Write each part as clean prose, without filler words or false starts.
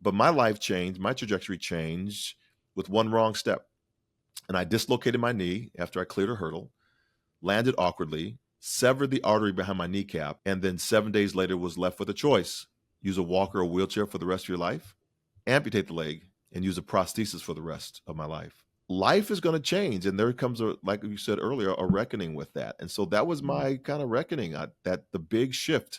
But my life changed, my trajectory changed with one wrong step. And I dislocated my knee after I cleared a hurdle, landed awkwardly, severed the artery behind my kneecap, and then 7 days later was left with a choice: use a walker or wheelchair for the rest of your life, amputate the leg, and use a prosthesis for the rest of my life. Life is going to change, and there comes, like you said earlier, a reckoning with that. And so that was my kind of reckoning, that the big shift.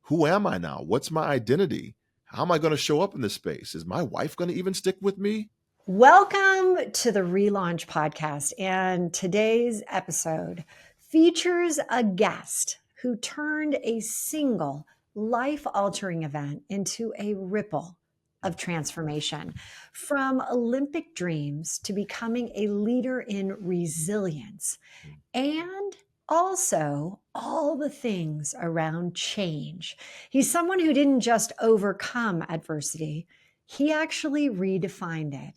Who am I now? What's my identity? How am I going to show up in this space? Is my wife going to even stick with me? Welcome to the ReLaunch podcast. And today's episode features a guest who turned a single life-altering event into a ripple of transformation, from Olympic dreams to becoming a leader in resilience, and also all the things around change. He's someone who didn't just overcome adversity, he actually redefined it.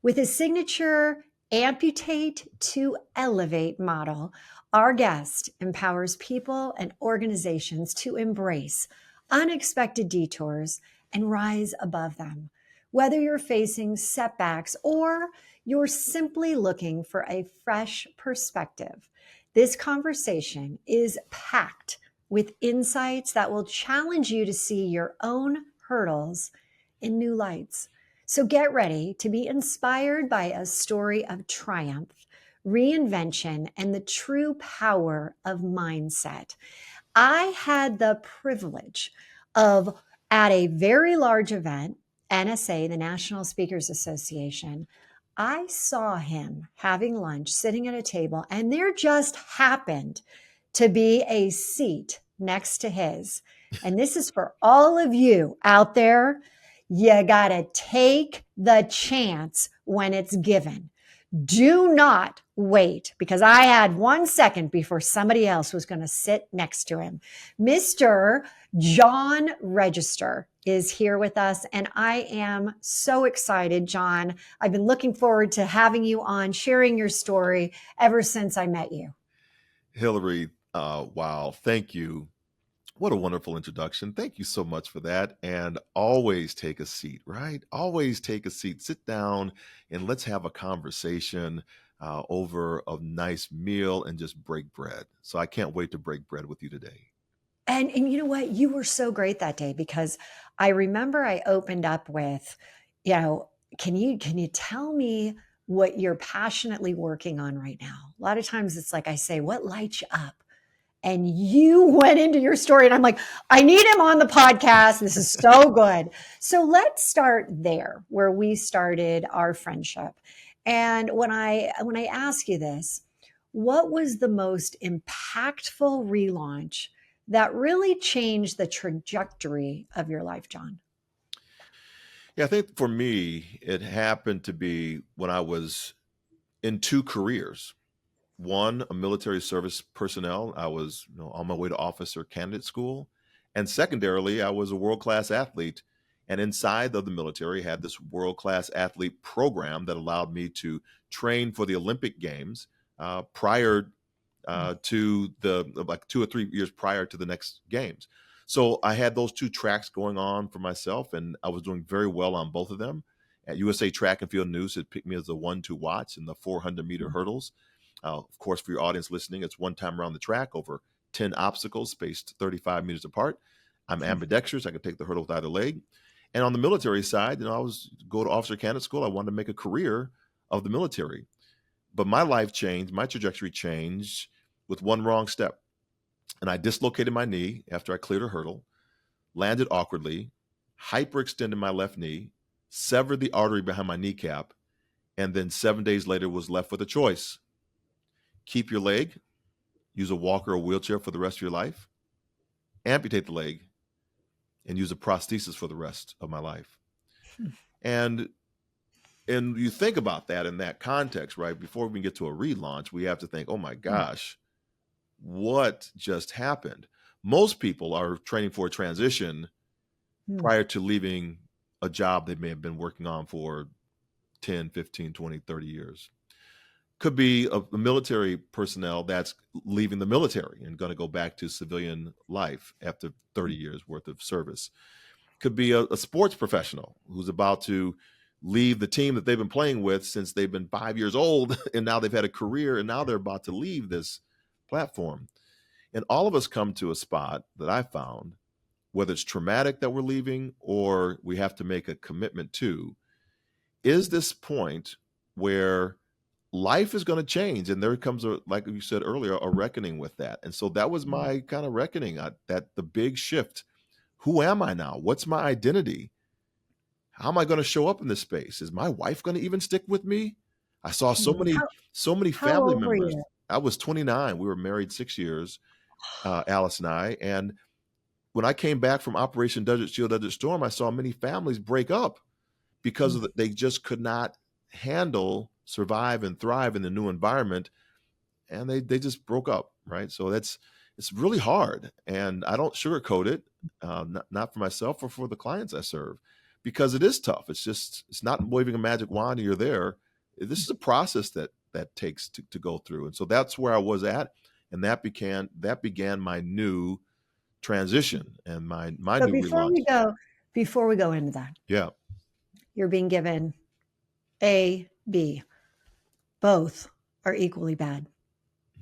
With his signature amputate to elevate model, our guest empowers people and organizations to embrace unexpected detours and rise above them. Whether you're facing setbacks or you're simply looking for a fresh perspective, this conversation is packed with insights that will challenge you to see your own hurdles in new lights. So get ready to be inspired by a story of triumph, reinvention, and the true power of mindset. I had the privilege of, at a very large event, NSA, the National Speakers Association, I saw him having lunch, sitting at a table, and there just happened to be a seat next to his. And this is for all of you out there. You got to take the chance when it's given. Do not wait, because I had 1 second before somebody else was going to sit next to him. Mr. John Register is here with us, and I am so excited, John. I've been looking forward to having you on, sharing your story ever since I met you. Hilary, wow, thank you. What a wonderful introduction. Thank you so much for that. And always take a seat, right? Always take a seat. Sit down and let's have a conversation over a nice meal and just break bread. So I can't wait to break bread with you today. And you know what? You were so great that day, because I remember I opened up with, can you tell me what you're passionately working on right now? A lot of times it's like I say, what lights you up? And you went into your story, and I'm like, I need him on the podcast. This is so good. So let's start there, where we started our friendship. And when I ask you this, what was the most impactful relaunch that really changed the trajectory of your life, John? Yeah, I think for me, it happened to be when I was in two careers. One, a military service personnel. I was on my way to officer candidate school. And secondarily, I was a world-class athlete. And inside of the military, had this world-class athlete program that allowed me to train for the Olympic Games prior to like 2 or 3 years prior to the next games. So I had those two tracks going on for myself, and I was doing very well on both of them. At USA Track and Field News, it picked me as the one to watch in the 400-meter hurdles. Of course, for your audience listening, it's one time around the track over 10 obstacles spaced 35 meters apart. I'm ambidextrous. I could take the hurdle with either leg. And on the military side, I was go to officer candidate school. I wanted to make a career of the military. But my life changed. My trajectory changed with one wrong step. And I dislocated my knee after I cleared a hurdle, landed awkwardly, hyperextended my left knee, severed the artery behind my kneecap, and then 7 days later was left with a choice: keep your leg, use a walker or wheelchair for the rest of your life, amputate the leg, and use a prosthesis for the rest of my life. And you think about that in that context, right? Before we get to a relaunch, we have to think, oh my gosh, what just happened? Most people are training for a transition prior to leaving a job they may have been working on for 10, 15, 20, 30 years. Could be a military personnel that's leaving the military and going to go back to civilian life after 30 years worth of service. could be a sports professional who's about to leave the team that they've been playing with since they've been 5 years old, and now they've had a career, and now they're about to leave this platform. And all of us come to a spot that I found, whether it's traumatic that we're leaving or we have to make a commitment to, is this point where life is going to change. And there comes, like you said earlier, a reckoning with that. And so that was my kind of reckoning, that the big shift. Who am I now? What's my identity? How am I going to show up in this space? Is my wife going to even stick with me? I saw so many How family old were members. you? I was 29. We were married 6 years, Alice and I. And when I came back from Operation Desert Shield, Desert Storm, I saw many families break up because of they just could not handle, survive, and thrive in the new environment, and they just broke up, right? So it's really hard, and I don't sugarcoat it, not for myself or for the clients I serve, because it is tough. It's not waving a magic wand and you're there. This is a process that takes to go through, and so that's where I was at, and that began my new transition and my But new relaunch. before we go into that, Yeah. you're being given A, B. Both are equally bad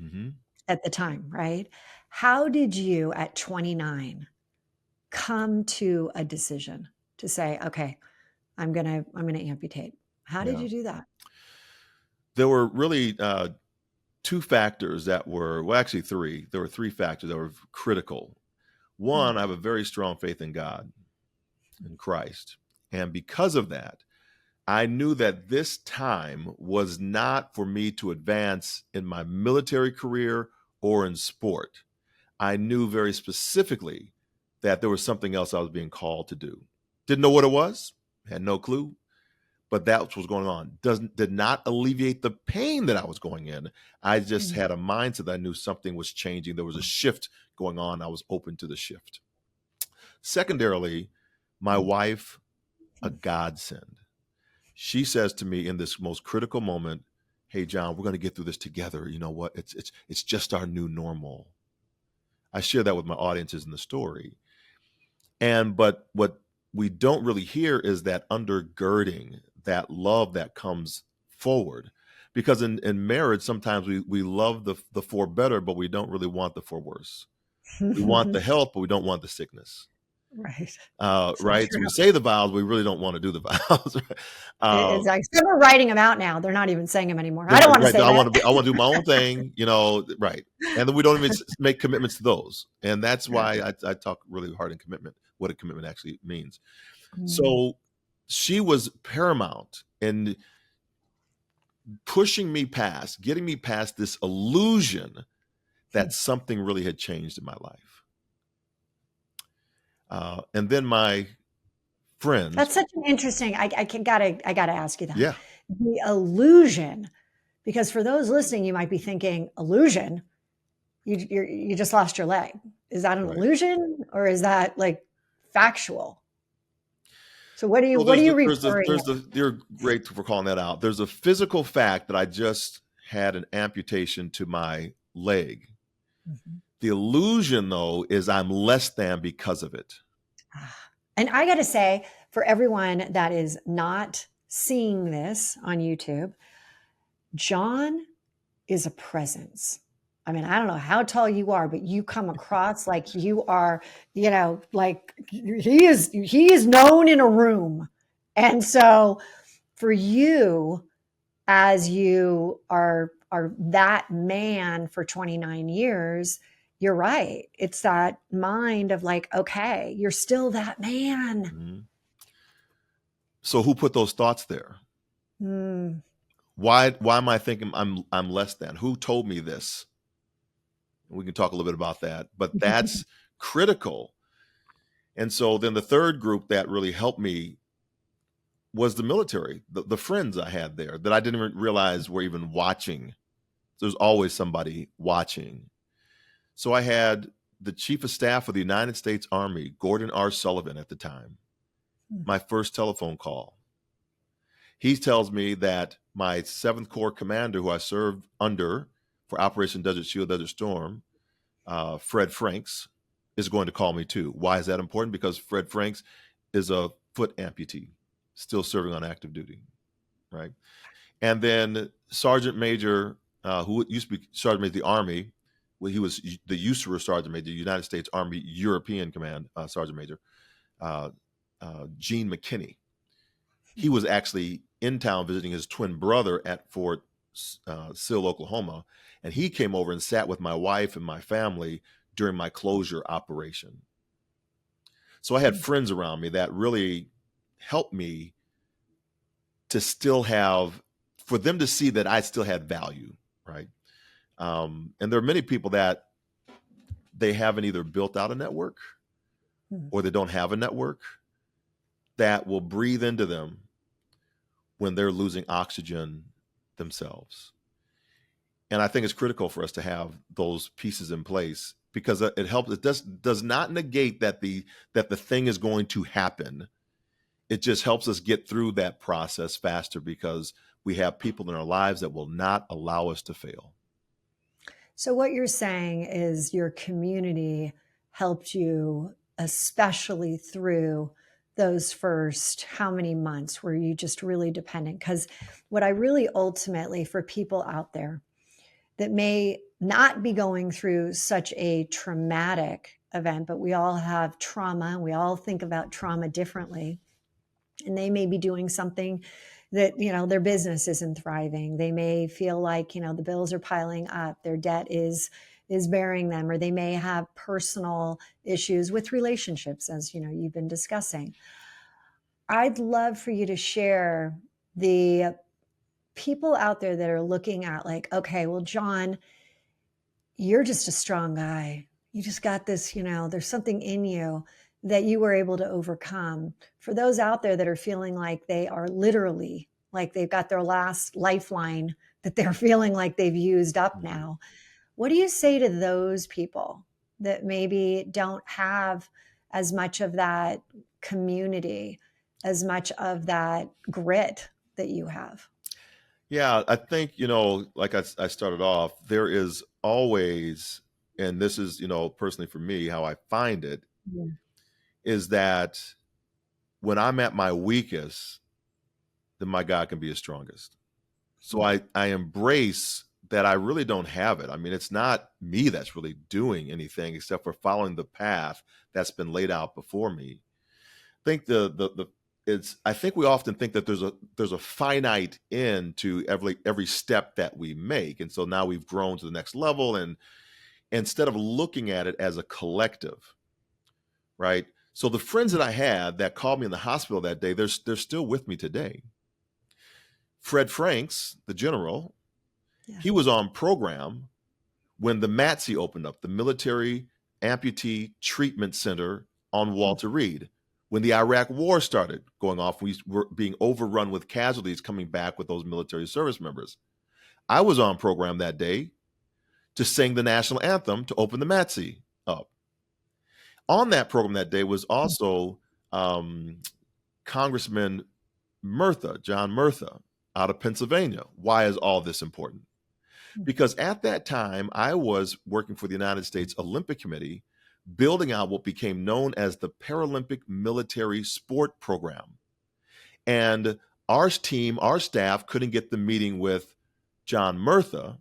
Mm-hmm. at the time, right? How did you at 29 come to a decision to say, okay, I'm gonna amputate? How did Yeah. you do that? There were really two factors that were, well, actually three. There were three factors that were critical. One, I have a very strong faith in God, in Christ. And because of that, I knew that this time was not for me to advance in my military career or in sport. I knew very specifically that there was something else I was being called to do. Didn't know what it was, had no clue, but that's what was going on. Did not alleviate the pain that I was going in. I just had a mindset that I knew something was changing. There was a shift going on. I was open to the shift. Secondarily, my wife, a godsend. She says to me in this most critical moment, "Hey, John, we're going to get through this together. You know what? It's just our new normal." I share that with my audiences in the story. But what we don't really hear is that undergirding, that love that comes forward. Because in marriage, sometimes we love the for better, but we don't really want the for worse. We want the health, but we don't want the sickness. Right. Right. So we say the vows, we really don't want to do the vows. It's like, except we're writing them out now. They're not even saying them anymore. I don't want to say that. I want to do my own thing, right. And then we don't even make commitments to those. And that's why I talk really hard in commitment, what a commitment actually means. So she was paramount in pushing me past, getting me past this illusion that something really had changed in my life. And then my friends. That's such an interesting. I gotta ask you that. Yeah. The illusion, because for those listening, you might be thinking, illusion. You just lost your leg. Is that an illusion, or is that like factual? So what are you referring to? You're great for calling that out. There's a physical fact that I just had an amputation to my leg. Mm-hmm. The illusion, though, is I'm less than because of it. And I got to say, for everyone that is not seeing this on YouTube, John is a presence. I mean, I don't know how tall you are, but you come across like you are, like he is known in a room. And so for you, as you are that man for 29 years, you're right. It's that mind of like, okay, you're still that man. Mm-hmm. So who put those thoughts there? Why am I thinking I'm less than? Who told me this? We can talk a little bit about that, but that's critical. And so then the third group that really helped me was the military, the friends I had there that I didn't even realize were even watching. There's always somebody watching. So I had the Chief of Staff of the United States Army, Gordon R. Sullivan at the time, my first telephone call. He tells me that my 7th Corps commander, who I served under for Operation Desert Shield, Desert Storm, Fred Franks, is going to call me too. Why is that important? Because Fred Franks is a foot amputee, still serving on active duty, right? And then Sergeant Major, who used to be Sergeant Major of the Army, well, he was the USAREUR Sergeant Major, United States Army European Command Sergeant Major, uh, Gene McKinney. He was actually in town visiting his twin brother at Fort Sill, Oklahoma, and he came over and sat with my wife and my family during my closure operation. So I had friends around me that really helped me to still have, for them to see that I still had value, right? And there are many people that they haven't either built out a network or they don't have a network that will breathe into them when they're losing oxygen themselves. And I think it's critical for us to have those pieces in place because it helps. It does not negate that the thing is going to happen. It just helps us get through that process faster because we have people in our lives that will not allow us to fail. So what you're saying is your community helped you, especially through those first how many months were you just really dependent? Because what I really ultimately, for people out there that may not be going through such a traumatic event, but we all have trauma, we all think about trauma differently, and they may be doing something that, their business isn't thriving. They may feel like, the bills are piling up, their debt is bearing them, or they may have personal issues with relationships, as you've been discussing. I'd love for you to share the people out there that are looking at like, okay, well, John, you're just a strong guy. You just got this, there's something in you that you were able to overcome. For those out there that are feeling like they are literally, like they've got their last lifeline that they're feeling like they've used up now, what do you say to those people that maybe don't have as much of that community, as much of that grit that you have? Yeah, I think, like I started off, there is always, and this is, personally for me, how I find it, Yeah. is that when I'm at my weakest, then my God can be his strongest. So I embrace that I really don't have it. I mean, it's not me that's really doing anything except for following the path that's been laid out before me. I think I think we often think that there's a finite end to every step that we make. And so now we've grown to the next level, and instead of looking at it as a collective, right? So the friends that I had that called me in the hospital that day, they're still with me today. Fred Franks, the general, Yeah. he was on program when the MATC opened up, the Military Amputee Treatment Center on Walter Reed. When the Iraq War started going off, we were being overrun with casualties coming back with those military service members. I was on program that day to sing the national anthem to open the MATC up. On that program that day was also Congressman John Murtha out of Pennsylvania. Why is all this important? Because at that time, I was working for the United States Olympic Committee, building out what became known as the Paralympic Military Sport Program. And our team, our staff couldn't get the meeting with John Murtha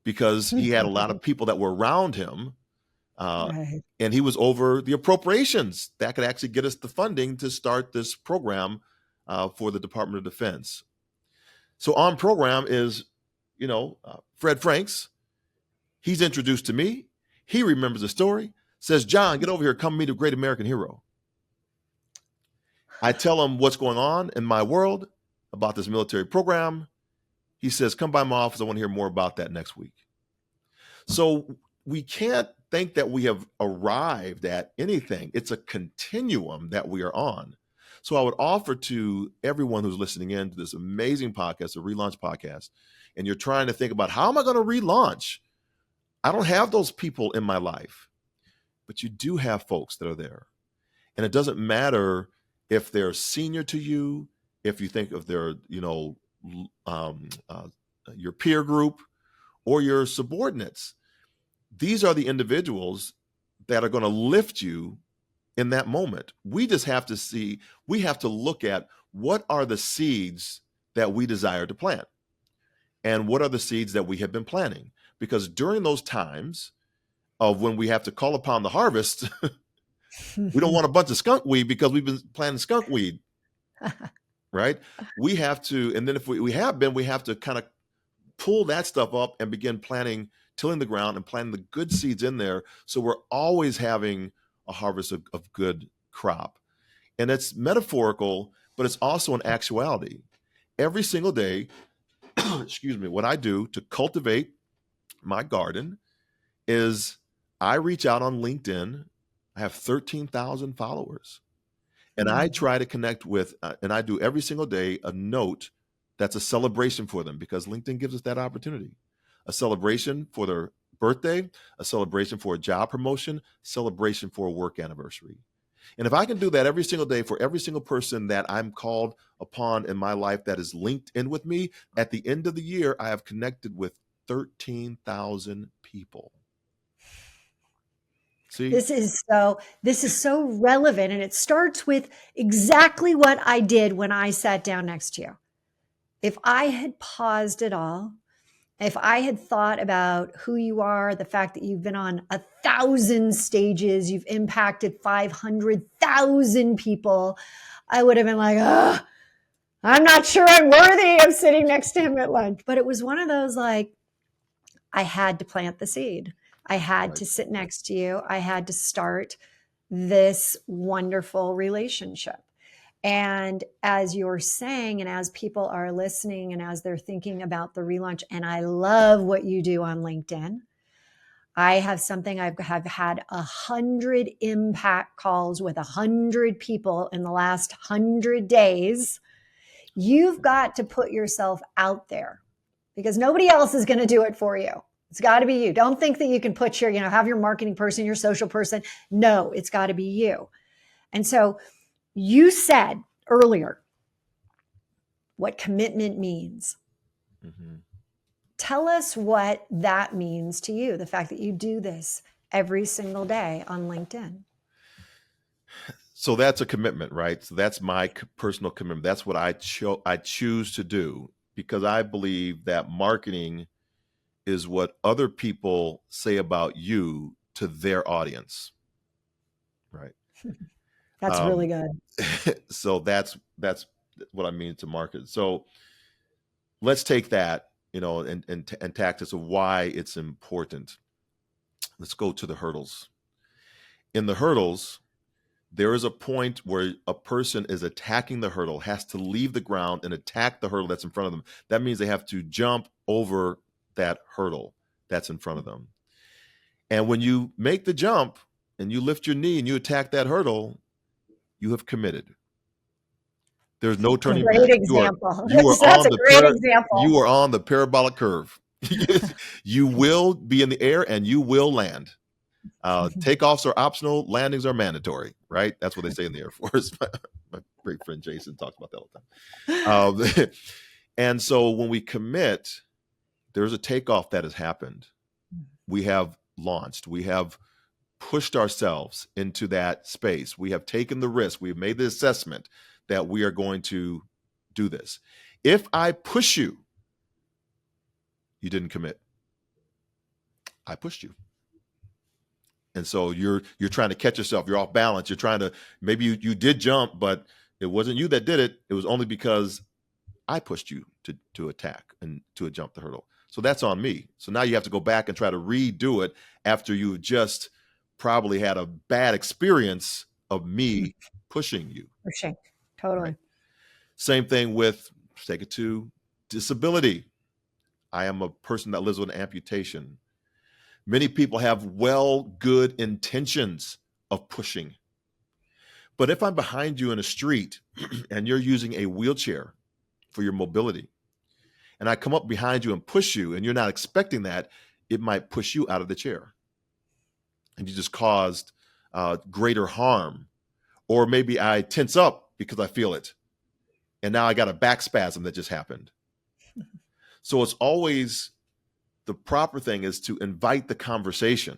because he had a lot of people that were around him. Right. And he was over the appropriations that could actually get us the funding to start this program for the Department of Defense. So on program is, Fred Franks. He's introduced to me. He remembers the story, says, John, get over here, come meet a great American hero. I tell him what's going on in my world about this military program. He says, come by my office. I want to hear more about that next week. So we can't think that we have arrived at anything. It's a continuum that we are on. So I would offer to everyone who's listening in to this amazing podcast, the ReLaunch podcast, and you're trying to think about how am I going to relaunch? I don't have those people in my life, but you do have folks that are there. And it doesn't matter if they're senior to you, if you think of their, your peer group or your subordinates. These are the individuals that are going to lift you in that moment. We just have to see, we have to look at what are the seeds that we desire to plant and what are the seeds that we have been planting. Because during those times of when we have to call upon the harvest, we don't want a bunch of skunk weed because we've been planting skunk weed, right? We have to, and then if we have been, we have to kind of pull that stuff up and begin planting, tilling the ground and planting the good seeds in there. So we're always having a harvest of good crop. And it's metaphorical, but it's also an actuality. Every single day, excuse me, what I do to cultivate my garden is I reach out on LinkedIn. I have 13,000 followers. And I try to connect with, and I do every single day a note that's a celebration for them because LinkedIn gives us that opportunity. A celebration for their birthday, a celebration for a job promotion, celebration for a work anniversary. And if I can do that every single day for every single person that I'm called upon in my life that is linked in with me, at the end of the year, I have connected with 13,000 people. See? This is so relevant, and it starts with exactly what I did when I sat down next to you. If I had paused it all, if I had thought about who you are, the fact that you've been on 1,000 stages, you've impacted 500,000 people, I would have been like, oh, I'm not sure I'm worthy of sitting next to him at lunch. But it was one of those like, I had to plant the seed. I had to sit next to you. I had to start this wonderful relationship. And as you're saying, and as people are listening, and as they're thinking about the relaunch, and I love what you do on LinkedIn. I have something I've have had 100 impact calls with 100 people in the last 100 days. You've got to put yourself out there because nobody else is going to do it for you. It's got to be you. Don't think that you can put your, have your marketing person, your social person. No, it's got to be you. And so you said earlier what commitment means. Mm-hmm. Tell us what that means to you, the fact that you do this every single day on LinkedIn. So that's a commitment, right? So that's my personal commitment. That's what I choose to do because I believe that marketing is what other people say about you to their audience, right? That's really good. So that's what I mean to market. So let's take that, and tactics of why it's important. Let's go to the hurdles. In the hurdles, there is a point where a person is attacking the hurdle, has to leave the ground and attack the hurdle that's in front of them. That means they have to jump over that hurdle that's in front of them. And when you make the jump and you lift your knee and you attack that hurdle, you have committed. There's no turning back. Great example. You are That's on a great example. You are on the parabolic curve. You will be in the air and you will land. Takeoffs are optional, landings are mandatory, right? That's what they say in the Air Force. My great friend Jason talks about that all the time. And so when we commit, there's a takeoff that has happened. We have launched. We have pushed ourselves into that space. We have taken the risk. We've made the assessment that we are going to do this. If I push you, you didn't commit. I pushed you. And so you're trying to catch yourself. You're off balance. You're trying to, maybe you did jump, but it wasn't you that did it. It was only because I pushed you to attack and to jump the hurdle. So that's on me. So now you have to go back and try to redo it after you've just probably had a bad experience of me pushing you. Pushing, totally. Right? Same thing with, take it to disability. I am a person that lives with an amputation. Many people have good intentions of pushing. But if I'm behind you in a street and you're using a wheelchair for your mobility, and I come up behind you and push you, and you're not expecting that, it might push you out of the chair. And you just caused greater harm. Or maybe I tense up because I feel it. And now I got a back spasm that just happened. So it's always, the proper thing is to invite the conversation.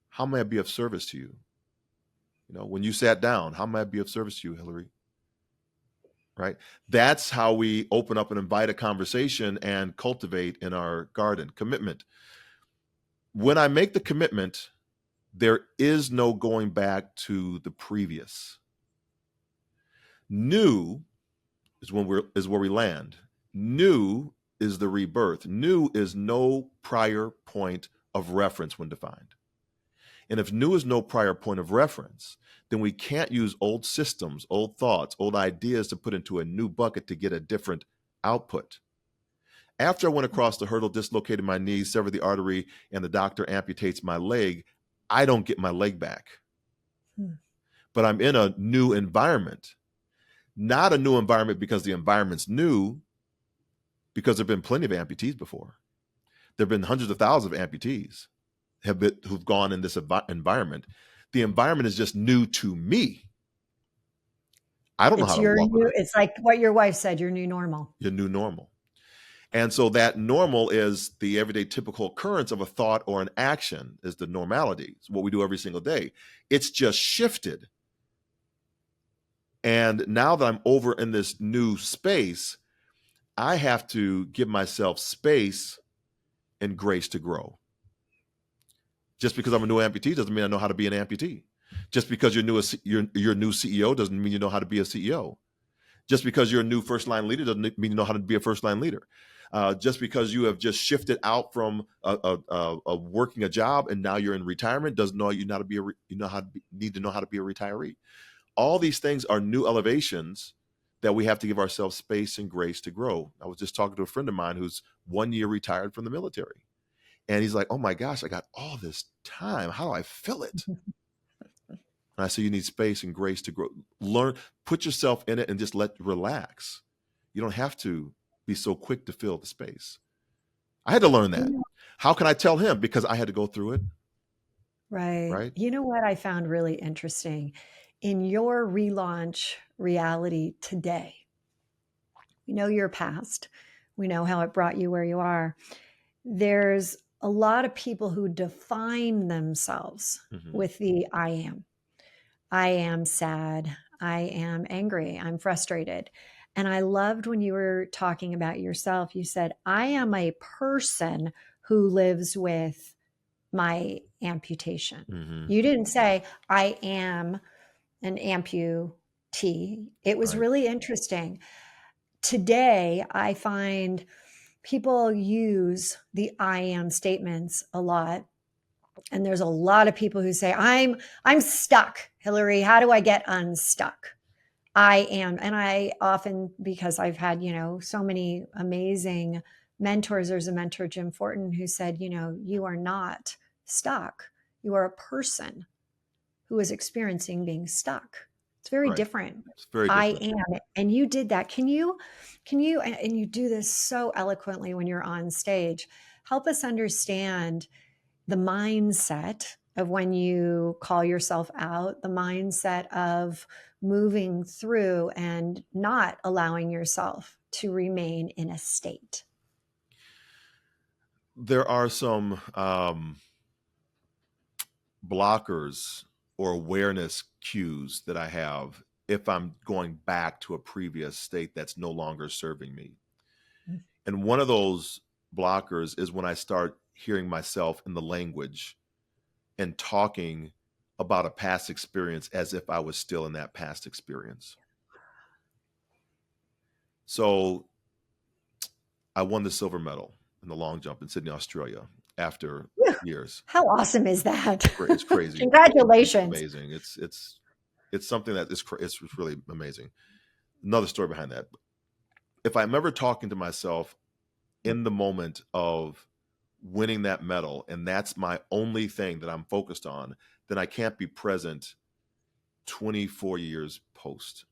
How may I be of service to you? When you sat down, how might I be of service to you, Hilary? Right? That's how we open up and invite a conversation and cultivate in our garden. Commitment. When I make the commitment, there is no going back to the previous. New is where we land. New is the rebirth. New is no prior point of reference when defined. And if new is no prior point of reference, then we can't use old systems, old thoughts, old ideas to put into a new bucket to get a different output. After I went across the hurdle, dislocated my knee, severed the artery, and the doctor amputates my leg, I don't get my leg back. But I'm in a new environment. Not a new environment because the environment's new, because there have been plenty of amputees before. There have been hundreds of thousands of amputees who've gone in this environment. The environment is just new to me. I don't know how to walk with it. It's like what your wife said, your new normal. Your new normal. And so that normal is the everyday typical occurrence of a thought or an action is the normality. It's what we do every single day. It's just shifted. And now that I'm over in this new space, I have to give myself space and grace to grow. Just because I'm a new amputee doesn't mean I know how to be an amputee. Just because you're new CEO doesn't mean you know how to be a CEO. Just because you're a new first line leader doesn't mean you know how to be a first line leader. Just because you have just shifted out from working a job and now you're in retirement doesn't know need to know how to be a retiree. All these things are new elevations that we have to give ourselves space and grace to grow. I was just talking to a friend of mine who's 1 year retired from the military. And he's like, oh my gosh, I got all this time. How do I fill it? And I said, you need space and grace to grow. Learn, put yourself in it and just relax. You don't have to be so quick to fill the space. I had to learn that. How can I tell him? Because I had to go through it. Right. You know what I found really interesting? In your relaunch reality today, we know your past. We know how it brought you where you are. There's a lot of people who define themselves with the I am. I am sad. I am angry. I'm frustrated. And I loved when you were talking about yourself, you said, I am a person who lives with my amputation. You didn't say, I am an amputee. It was really interesting. Today, I find people use the I am statements a lot. And there's a lot of people who say, I'm stuck. Hilary, how do I get unstuck? I am. And I often, because I've had, so many amazing mentors, there's a mentor, Jim Fortin, who said, you are not stuck. You are a person who is experiencing being stuck. It's very different. It's very different. I am. And you did that. Can you, and you do this so eloquently when you're on stage, help us understand the mindset of when you call yourself out, the mindset of moving through and not allowing yourself to remain in a state? There are some blockers or awareness cues that I have if I'm going back to a previous state that's no longer serving me. And one of those blockers is when I start hearing myself in the language and talking about a past experience as if I was still in that past experience. So I won the silver medal in the long jump in Sydney, Australia after years. How awesome is that? It's crazy. Congratulations. It's amazing. It's something that it's really amazing. Another story behind that. If I'm ever talking to myself in the moment of winning that medal, and that's my only thing that I'm focused on, then I can't be present 24 years post.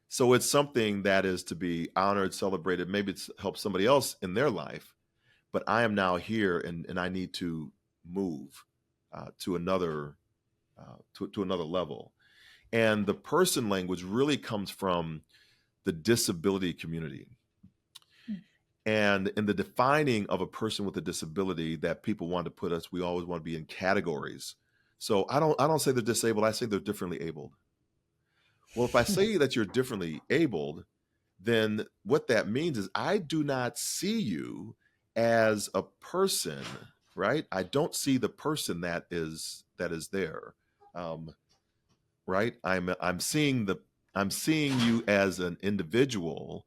So it's something that is to be honored, celebrated. Maybe it's helped somebody else in their life, but I am now here and I need to move to another level. And the person language really comes from the disability community. And in the defining of a person with a disability that people want to put us, we always want to be in categories. So I don't say they're disabled. I say they're differently abled. Well, if I say that you're differently abled, then what that means is I do not see you as a person, right? I don't see the person that is there, um, right? I'm seeing you as an individual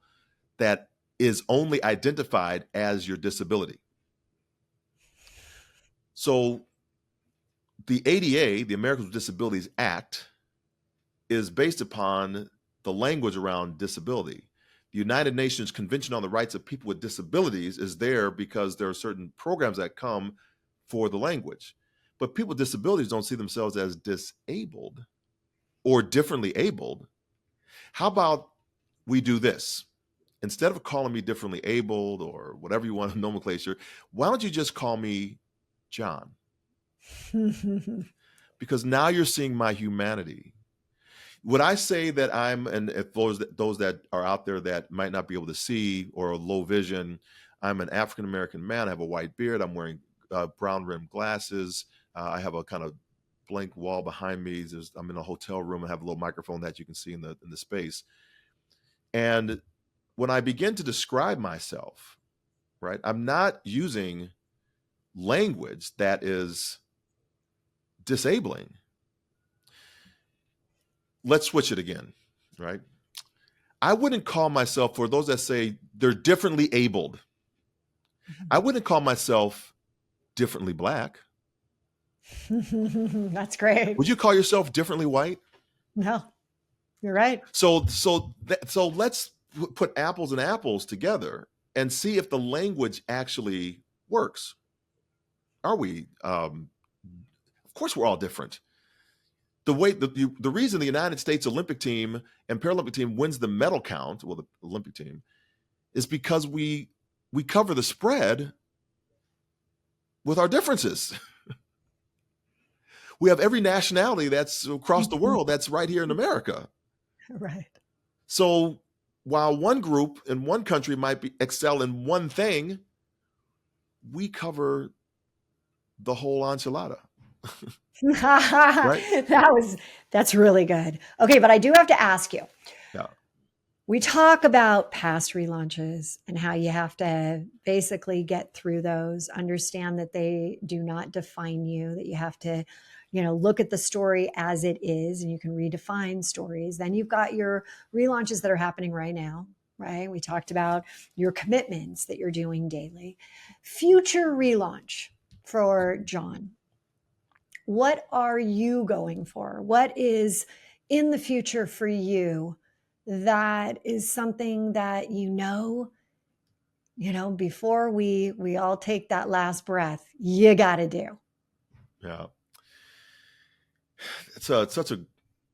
that is only identified as your disability. So the ADA, the Americans with Disabilities Act, is based upon the language around disability. The United Nations Convention on the Rights of People with Disabilities is there because there are certain programs that come for the language. But people with disabilities don't see themselves as disabled or differently abled. How about we do this? Instead of calling me differently abled or whatever you want nomenclature, why don't you just call me John? Because now you're seeing my humanity. Would I say that and if those that are out there that might not be able to see or low vision, I'm an African American man. I have a white beard. I'm wearing brown rimmed glasses. I have a kind of blank wall behind me. I'm in a hotel room. I have a little microphone that you can see in the space. And when I begin to describe myself, right, I'm not using language that is disabling. Let's switch it again, right? I wouldn't call myself, for those that say they're differently abled, I wouldn't call myself differently Black. That's great. Would you call yourself differently white? No, you're right. So let's put apples and apples together and see if the language actually works. Are we? Of course, we're all different. The reason the United States Olympic team and Paralympic team wins the medal count, well, the Olympic team, is because we cover the spread with our differences. We have every nationality that's across the world that's right here in America. Right. So while one group in one country might excel in one thing, we cover the whole enchilada. Right? That's really good. Okay, but I do have to ask you. Yeah. We talk about past relaunches and how you have to basically get through those, understand that they do not define you, that you have to, look at the story as it is, and you can redefine stories. Then you've got your relaunches that are happening right now, right? We talked about your commitments that you're doing daily. Future relaunch for John. What are you going for? What is in the future for you that is something that before we all take that last breath, you got to do? Yeah. It's such a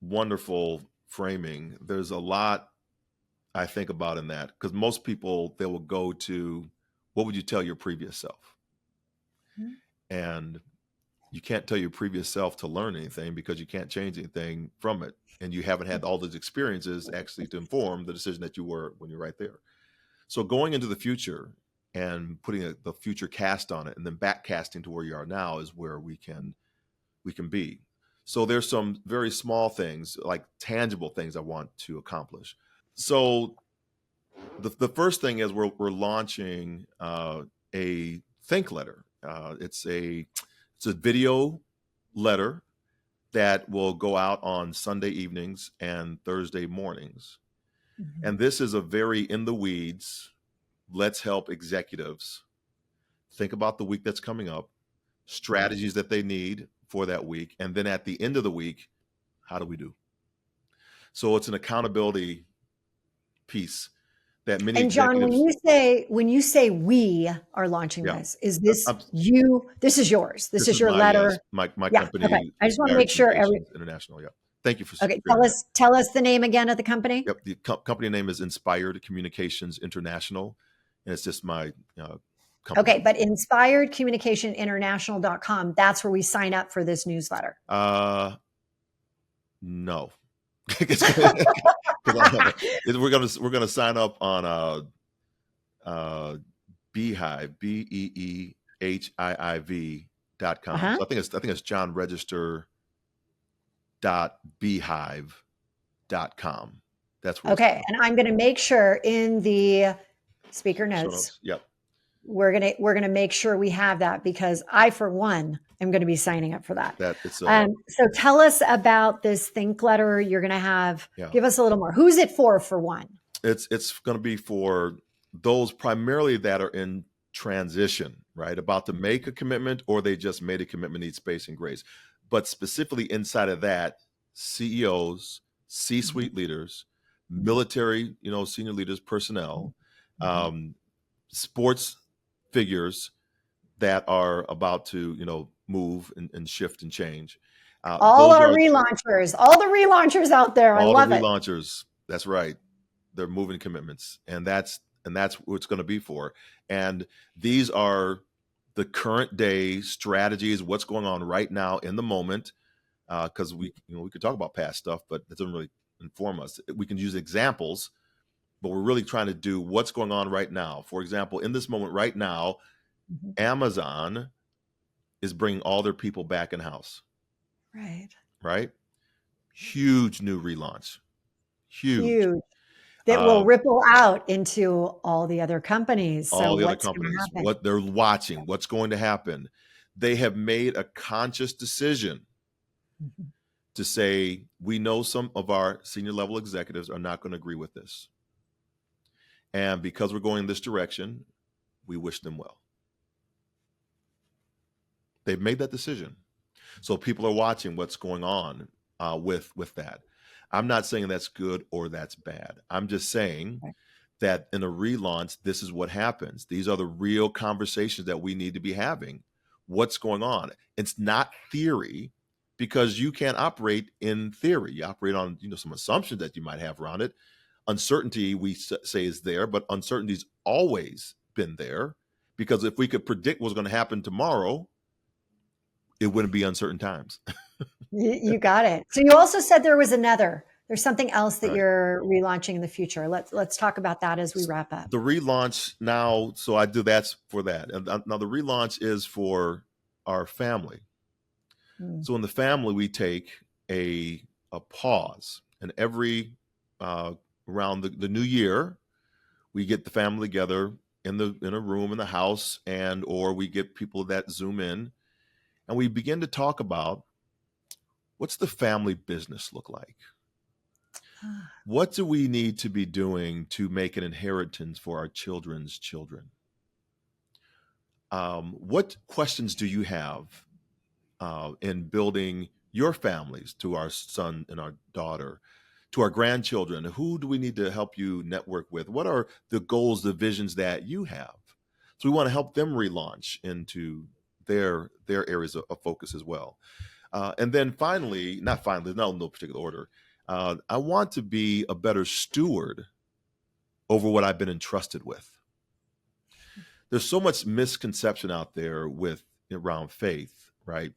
wonderful framing. There's a lot I think about in that, because most people, they will go to, what would you tell your previous self? Mm-hmm. And you can't tell your previous self to learn anything because you can't change anything from it. And you haven't had all those experiences actually to inform the decision that you were when you're right there. So going into the future and putting the future cast on it and then back casting to where you are now is where we can be. So there's some very small things, like tangible things I want to accomplish. So the first thing is we're launching a think letter. It's a video letter that will go out on Sunday evenings and Thursday mornings. Mm-hmm. And this is a very in the weeds, let's help executives think about the week that's coming up, strategies that they need for that week. And then at the end of the week, how do we do? So it's an accountability piece that many and John, executives... when you say we are launching this, is this you? This is yours. This is your letter. Yes, my company. Okay. I just want to make sure International. Yeah. Thank you for. Okay. Tell us the name again of the company. Yep. The company name is Inspired Communications International, and it's just my company. Okay, but inspiredcommunicationinternational.com. That's where we sign up for this newsletter. No. We're gonna sign up on Beehive, BEEHIIV.com. So I think it's John Register That's where it's Okay. coming And from. I'm going to make sure in the speaker Show notes, notes. Yep. we're gonna make sure we have that because I, for one, am going to be signing up for that. That it's So tell us about this think letter you're going to have. yeah. Give us a little more. Who's it for one? It's going to be for those primarily that are in transition, right? About to make a commitment, or they just made a commitment, need space and grace. But specifically inside of that, CEOs, C-suite leaders, military, senior leaders, personnel, um, sports figures that are about to, move and shift and change. All Those our are relaunchers, all the relaunchers out there. I all the love it. relaunchers. That's right. They're moving commitments, and that's what it's going to be for. And these are the current day strategies, what's going on right now in the moment. Because we could talk about past stuff, but it doesn't really inform us. We can use examples, but we're really trying to do what's going on right now. For example, in this moment right now, Amazon is bringing all their people back in house. Right. Right? Huge new relaunch. Huge. Huge. That will Uh, ripple out into all the other companies. So all the other what's going to companies, happen? what they're watching, what's going to happen. They have made a conscious decision to say, we know some of our senior level executives are not going to agree with this. And because we're going in this direction, we wish them well. They've made that decision. So people are watching what's going on with that. I'm not saying that's good or that's bad. I'm just saying that in a relaunch, this is what happens. These are the real conversations that we need to be having. What's going on? It's not theory, because you can't operate in theory. You operate on some assumptions that you might have around it. Uncertainty, we say, is there, but uncertainty's always been there, because if we could predict what's going to happen tomorrow, it wouldn't be uncertain times. You got it. So you also said there's something else that Right. you're relaunching in the future. Let's talk about that as we wrap up. The relaunch now, so I do that's for that. And now the relaunch is for our family. So in the family, we take a pause, and every around the new year, we get the family together in a room in the house, or we get people that Zoom in, and we begin to talk about, what's the family business look like? What do we need to be doing to make an inheritance for our children's children? What questions do you have in building your families, to our son and our daughter, to our grandchildren? Who do we need to help you network with? What are the goals, the visions that you have? So we want to help them relaunch into their areas of focus as well. And then finally, no particular order, I want to be a better steward over what I've been entrusted with. There's so much misconception out there around faith, right?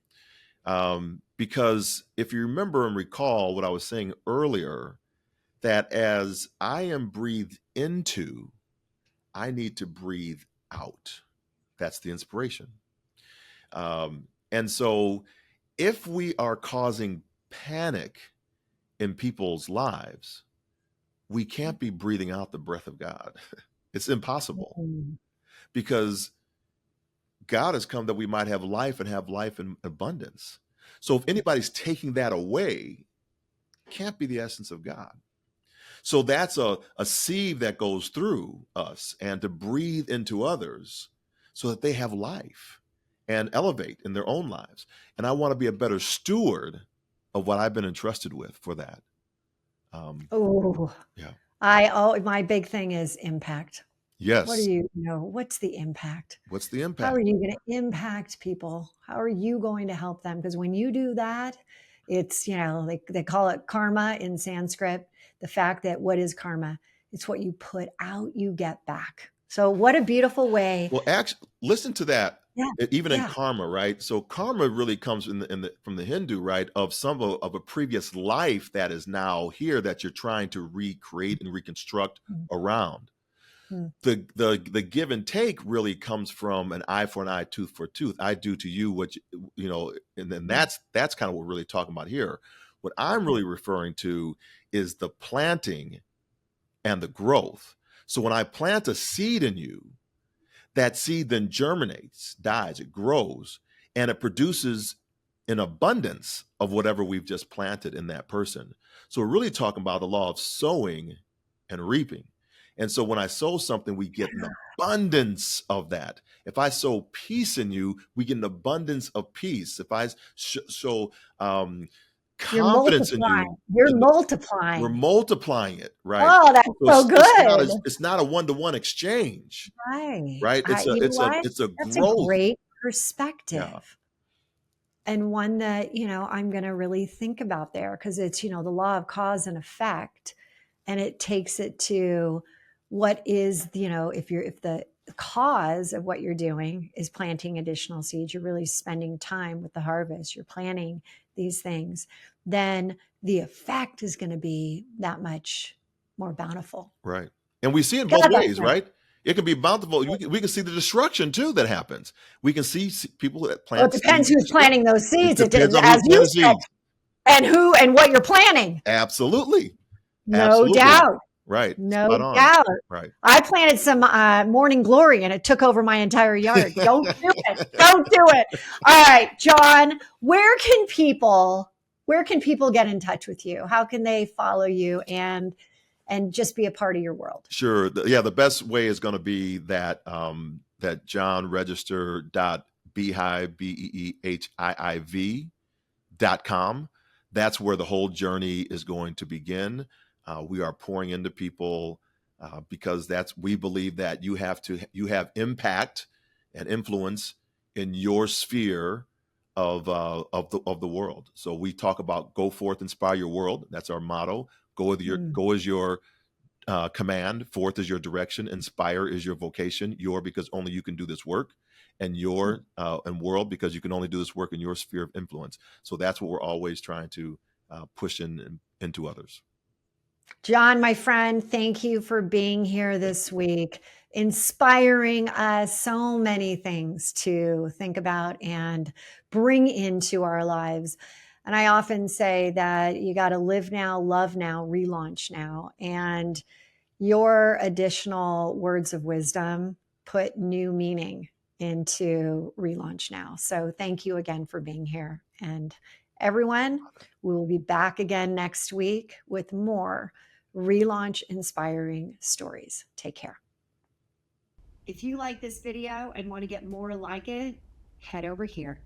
Because if you remember and recall what I was saying earlier, that as I am breathed into, I need to breathe out. That's the inspiration. And so if we are causing panic in people's lives, we can't be breathing out the breath of God. It's impossible, because God has come that we might have life, and have life in abundance. So if anybody's taking that away, it can't be the essence of God. So that's a sieve that goes through us, and to breathe into others so that they have life and elevate in their own lives. And I want to be a better steward of what I've been entrusted with for that. Yeah. My big thing is impact. What do Yes. you know? What's the impact? What's the How are impact? you going to impact people? How are you going to help them? Because when you do that, it's, they call it karma in Sanskrit. The fact that what is karma? It's what you put out, you get back. So what a beautiful way. Well, actually, listen to that. Yeah. Even in Yeah. karma, right? So karma really comes from the Hindu, right? Of a previous life that is now here, that you're trying to recreate and reconstruct around. The give and take really comes from an eye for an eye, tooth for a tooth. I do to you what and then that's kind of what we're really talking about here. What I'm really referring to is the planting and the growth. So when I plant a seed in you, that seed then germinates, dies, it grows, and it produces an abundance of whatever we've just planted in that person. So we're really talking about the law of sowing and reaping. And so when I sow something, we get an abundance of that. If I sow peace in you, we get an abundance of peace. If I sow You're confidence in multiplying. you, You're we're multiplying. multiplying it, right? Oh, that's So so good. it's not a one-to-one exchange, Right. right? You know what? It's a That's a growth. great Yeah, perspective. And one that, I'm going to really think about there because it's, the law of cause and effect. And it takes it to what is, if the cause of what you're doing is planting additional seeds, you're really spending time with the harvest, you're planting these things, then the effect is going to be that much more bountiful. right. And we see it both God, that's ways, nice. right? It can be bountiful. We can see the destruction too that happens. We can see people that Well, it plant depends seeds who's destroy. planting those It seeds. depends on As who's you planting said, seeds. and who and what you're planting. Absolutely. No Absolutely. doubt. Right. No Spot on. doubt. Right. I planted some morning glory and it took over my entire yard. Don't do it. Don't do it. All right, John, where can people get in touch with you? How can they follow you and just be a part of your world? Sure. The best way is going to be that that John Register dot beehive beehiiv.com. That's where the whole journey is going to begin. We are pouring into people because we believe that you have impact and influence in your sphere of the world. So we talk about go forth, inspire your world. That's our motto. Go as your command, forth is your direction, inspire is your vocation, because only you can do this work, and and world, because you can only do this work in your sphere of influence. So that's what we're always trying to push into others. John, my friend, thank you for being here this week, inspiring us so many things to think about and bring into our lives. And I often say that you got to live now, love now, relaunch now. And your additional words of wisdom put new meaning into relaunch now. So thank you again for being here. And everyone, we will be back again next week with more relaunch inspiring stories. Take care. If you like this video and want to get more like it, head over here.